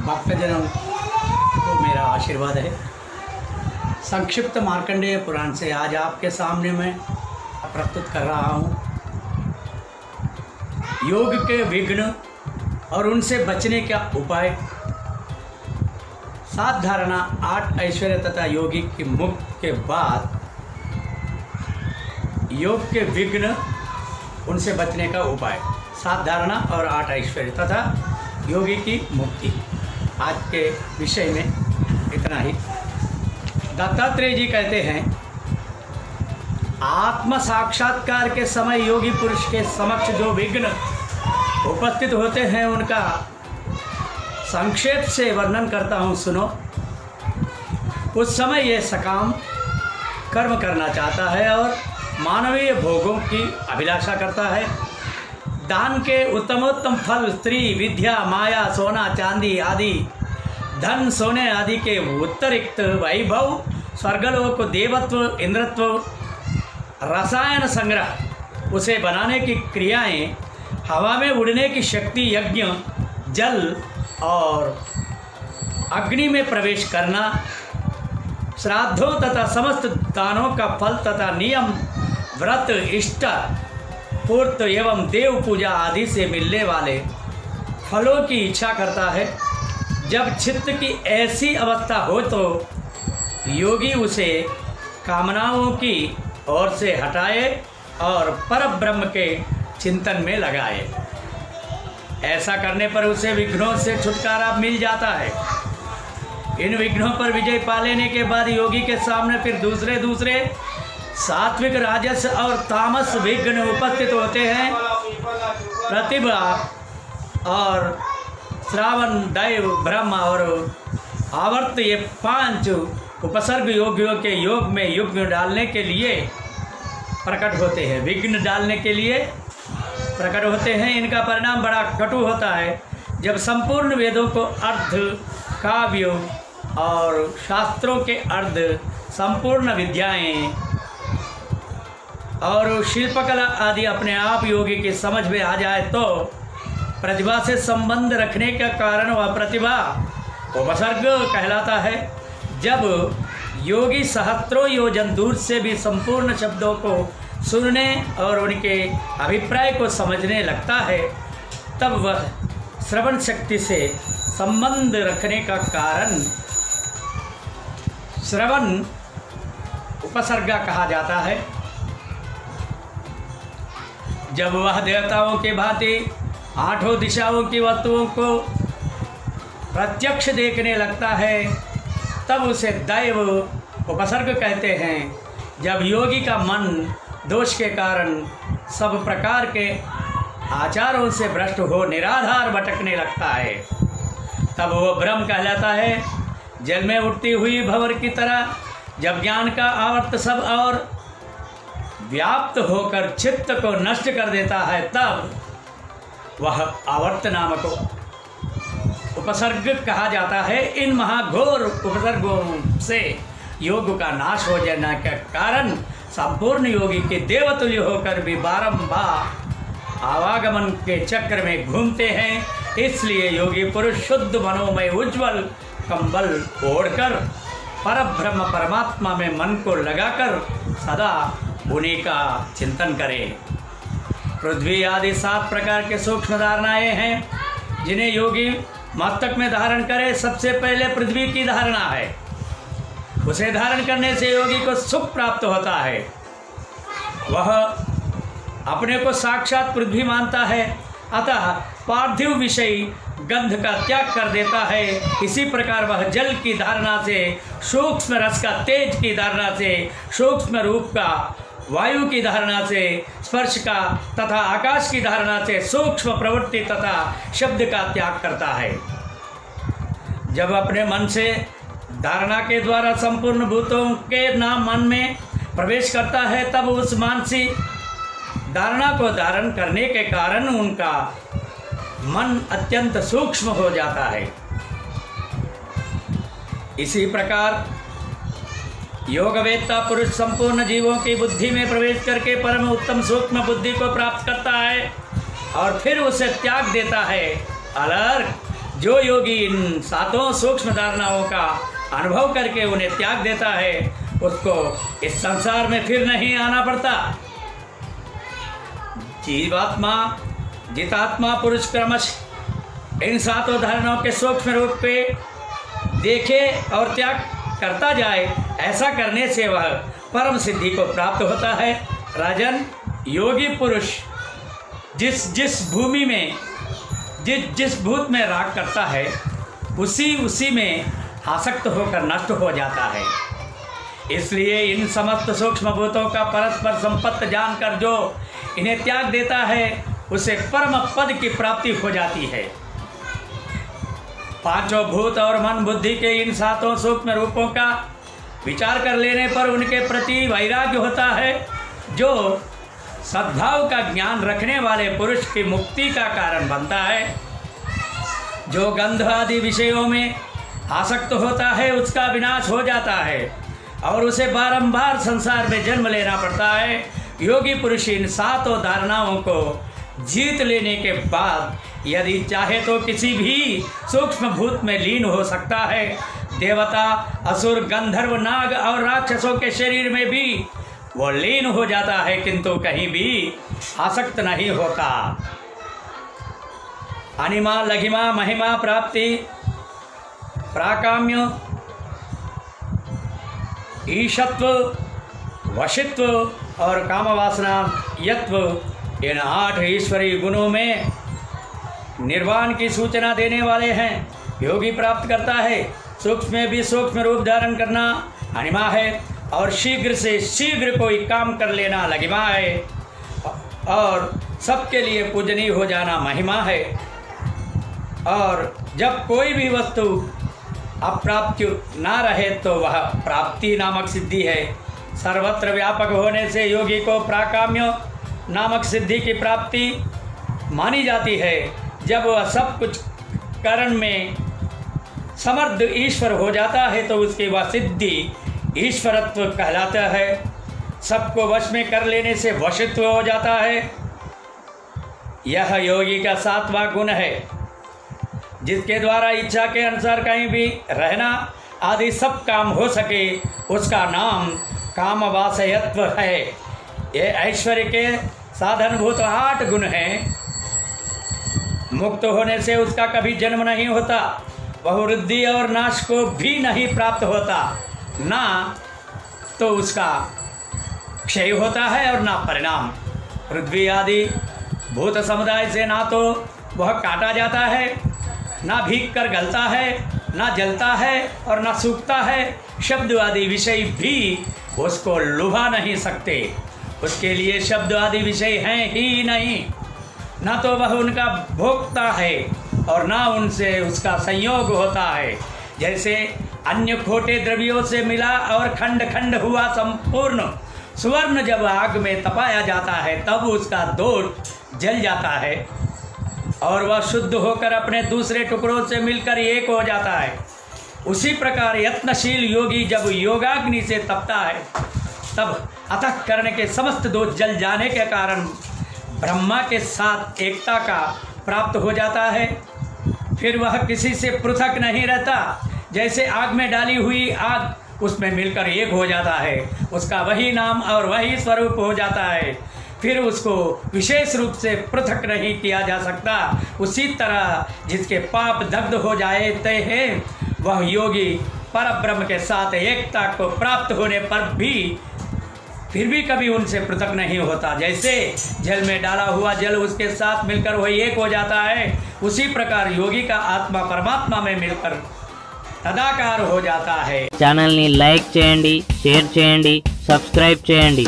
भक्तजनों को मेरा आशीर्वाद है। संक्षिप्त मार्कंडेय पुराण से आज आपके सामने मैं प्रस्तुत कर रहा हूँ योग के विघ्न और उनसे बचने का उपाय, 7 धारणा, 8 ऐश्वर्य तथा योगी की मुक्ति के बाद योग के विघ्न उनसे बचने का उपाय, 7 धारणा और 8 ऐश्वर्य तथा योगी की मुक्ति। आज के विषय में इतना ही। दत्तात्रेय जी कहते हैं, आत्म साक्षात्कार के समय योगी पुरुष के समक्ष जो विघ्न उपस्थित होते हैं उनका संक्षेप से वर्णन करता हूँ, सुनो। उस समय ये सकाम कर्म करना चाहता है और मानवीय भोगों की अभिलाषा करता है। दान के उत्तमोत्तम फल, स्त्री, विद्या, माया, सोना, चांदी आदि, धन, सोने आदि के उत्तरिक्त वैभव, स्वर्गलोक, देवत्व, इंद्रत्व, रसायन संग्रह, उसे बनाने की क्रियाएं, हवा में उड़ने की शक्ति, यज्ञ, जल और अग्नि में प्रवेश करना, श्राद्धों तथा समस्त दानों का फल तथा नियम, व्रत, इष्ट पूर्त एवं देव पूजा आदि से मिलने वाले फलों की इच्छा करता है। जब चित्त की ऐसी अवस्था हो तो योगी उसे कामनाओं की ओर से हटाए और परब्रह्म के चिंतन में लगाए। ऐसा करने पर उसे विघ्नों से छुटकारा मिल जाता है। इन विघ्नों पर विजय पा लेने के बाद योगी के सामने फिर दूसरे सात्विक, राजस और तामस विघ्न उपस्थित होते हैं। प्रतिभा और श्रावण, दैव, ब्रह्म और आवर्त, ये 5 उपसर्ग योगियों के योग में युग्म डालने के लिए प्रकट होते हैं, विघ्न डालने के लिए प्रकट होते हैं। इनका परिणाम बड़ा कटु होता है। जब संपूर्ण वेदों को अर्ध, काव्यों और शास्त्रों के अर्ध, संपूर्ण विद्याएं और शिल्पकला आदि अपने आप योगी की समझ में आ जाए तो प्रतिभा से संबंध रखने का कारण वह प्रतिभा उपसर्ग कहलाता है। जब योगी सहस्त्रों योजन दूर से भी संपूर्ण शब्दों को सुनने और उनके अभिप्राय को समझने लगता है, तब वह श्रवण शक्ति से संबंध रखने का कारण श्रवण उपसर्गा कहा जाता है। जब वह देवताओं के भांति 8 दिशाओं की वस्तुओं को प्रत्यक्ष देखने लगता है, तब उसे दैव उपसर्ग कहते हैं। जब योगी का मन दोष के कारण सब प्रकार के आचारों से भ्रष्ट हो निराधार भटकने लगता है, तब वो ब्रह्म कहलाता है। जल में उठती हुई भंवर की तरह जब ज्ञान का आवर्त सब और व्याप्त होकर चित्त को नष्ट कर देता है, तब वह आवर्त नामक उपसर्ग कहा जाता है। इन महाघोर उपसर्गों से योग का नाश हो जाने के कारण संपूर्ण योगी के देवतुल्य होकर भी बारंबार आवागमन के चक्र में घूमते हैं। इसलिए योगी पुरुष शुद्ध मनोमय उज्ज्वल कंबल ओढ़कर परब्रह्म परमात्मा में मन को लगाकर सदा उन्हीं का चिंतन करें। पृथ्वी आदि 7 प्रकार के सूक्ष्म धारणाएं हैं जिन्हें योगी मस्तक में धारण करे। सबसे पहले पृथ्वी की धारणा है। उसे धारण करने से योगी को सुख प्राप्त होता है। वह अपने को साक्षात पृथ्वी मानता है, अतः पार्थिव विषयी गंध का त्याग कर देता है। इसी प्रकार वह जल की धारणा से, सूक्ष्म रस का, तेज की धारणा से, सूक्ष्म रूप का, वायु की धारणा से, स्पर्श का तथा आकाश की धारणा से सूक्ष्म प्रवृत्ति तथा शब्द का त्याग करता है। जब अपने मन से धारणा के द्वारा संपूर्ण भूतों के नाम मन में प्रवेश करता है, तब उस मानसिक धारणा को धारण करने के कारण उनका मन अत्यंत सूक्ष्म हो जाता है। इसी प्रकार योगवेत्ता पुरुष संपूर्ण जीवों की बुद्धि में प्रवेश करके परम उत्तम सूक्ष्म बुद्धि को प्राप्त करता है और फिर उसे त्याग देता है। अलर्थ जो योगी इन 7 सूक्ष्म धारणाओं का अनुभव करके उन्हें त्याग देता है, उसको इस संसार में फिर नहीं आना पड़ता। जीवात्मा जितात्मा पुरुष क्रमश इन 7 धारणाओं के सूक्ष्म रूप पे देखे और त्याग करता जाए, ऐसा करने से वह परम सिद्धि को प्राप्त होता है। राजन, योगी पुरुष जिस भूमि में जिस भूत में राग करता है, उसी में आसक्त होकर नष्ट हो जाता है। इसलिए इन समस्त सूक्ष्म भूतों का परस्पर संपत्ति जानकर जो इन्हें त्याग देता है, उसे परम पद की प्राप्ति हो जाती है। 5 भूत और मन बुद्धि के इन 7 सूक्ष्म रूपों का विचार कर लेने पर उनके प्रति वैराग्य होता है, जो सद्भाव का ज्ञान रखने वाले पुरुष की मुक्ति का कारण बनता है। जो गंध आदि विषयों में आसक्त होता है, उसका विनाश हो जाता है और उसे बारंबार संसार में जन्म लेना पड़ता है। योगी पुरुष इन 7 धारणाओं को जीत लेने के बाद यदि चाहे तो किसी भी सूक्ष्म भूत में लीन हो सकता है। देवता, असुर, गंधर्व, नाग और राक्षसों के शरीर में भी वो लीन हो जाता है, किंतु कहीं भी आसक्त नहीं होता। अनिमा, लघिमा, महिमा प्राप्ति, प्राकाम्य, ईशत्व, वशित्व और कामवासना यत्व, इन 8 ईश्वरीय गुणों में निर्वाण की सूचना देने वाले हैं। योगी प्राप्त करता है। सूक्ष्म में भी सूक्ष्म रूप धारण करना अनिमा है और शीघ्र से शीघ्र कोई काम कर लेना लघिमा है और सबके लिए पूजनीय हो जाना महिमा है। और जब कोई भी वस्तु अप्राप्त ना रहे तो वह प्राप्ति नामक सिद्धि है। सर्वत्र व्यापक होने से योगी को प्राकाम्य नामक सिद्धि की प्राप्ति मानी जाती है। जब वह सब कुछ करण में समर्थ ईश्वर हो जाता है तो उसकी वह सिद्धि ईश्वरत्व कहलाता है। सबको वश में कर लेने से वशित्व हो जाता है। यह योगी का 7वां गुण है, जिसके द्वारा इच्छा के अनुसार कहीं भी रहना आदि सब काम हो सके, उसका नाम कामवासयत्व है। ये ऐश्वर्य के साधनभूत 8 गुण हैं। मुक्त होने से उसका कभी जन्म नहीं होता, बहुवृद्धि और नाश को भी नहीं प्राप्त होता, ना तो उसका क्षय होता है और ना परिणाम। पृथ्वी आदि भूत समुदाय से ना तो वह काटा जाता है, ना भीग कर गलता है, ना जलता है और ना सूखता है। शब्द आदि विषय भी उसको लुभा नहीं सकते, उसके लिए शब्द आदि विषय हैं ही नहीं। ना तो वह उनका भोगता है और ना उनसे उसका संयोग होता है। जैसे अन्य खोटे द्रव्यों से मिला और खंड खंड हुआ संपूर्ण स्वर्ण जब आग में तपाया जाता है, तब उसका दोष जल जाता है और वह शुद्ध होकर अपने दूसरे टुकड़ों से मिलकर एक हो जाता है। उसी प्रकार यत्नशील योगी जब योगाग्नि से तपता है, तब अतः कर्ण के समस्त दोष जल जाने के कारण ब्रह्मा के साथ एकता का प्राप्त हो जाता है। फिर वह किसी से पृथक नहीं रहता। जैसे आग में डाली हुई आग उसमें मिलकर एक हो जाता है, उसका वही नाम और वही स्वरूप हो जाता है। फिर उसको विशेष रूप से पृथक नहीं किया जा सकता। उसी तरह जिसके पाप दग्ध हो जाते हैं, वह योगी परब्रह्म के साथ एकता को प्राप्त होने पर भी फिर भी कभी उनसे पृथक नहीं होता। जैसे जल में डाला हुआ जल उसके साथ मिलकर वही एक हो जाता है, उसी प्रकार योगी का आत्मा परमात्मा में मिलकर तदाकार हो जाता है। ఛానల్ని లైక్ చేయండి, షేర్ చేయండి, సబ్స్క్రైబ్ చేయండి।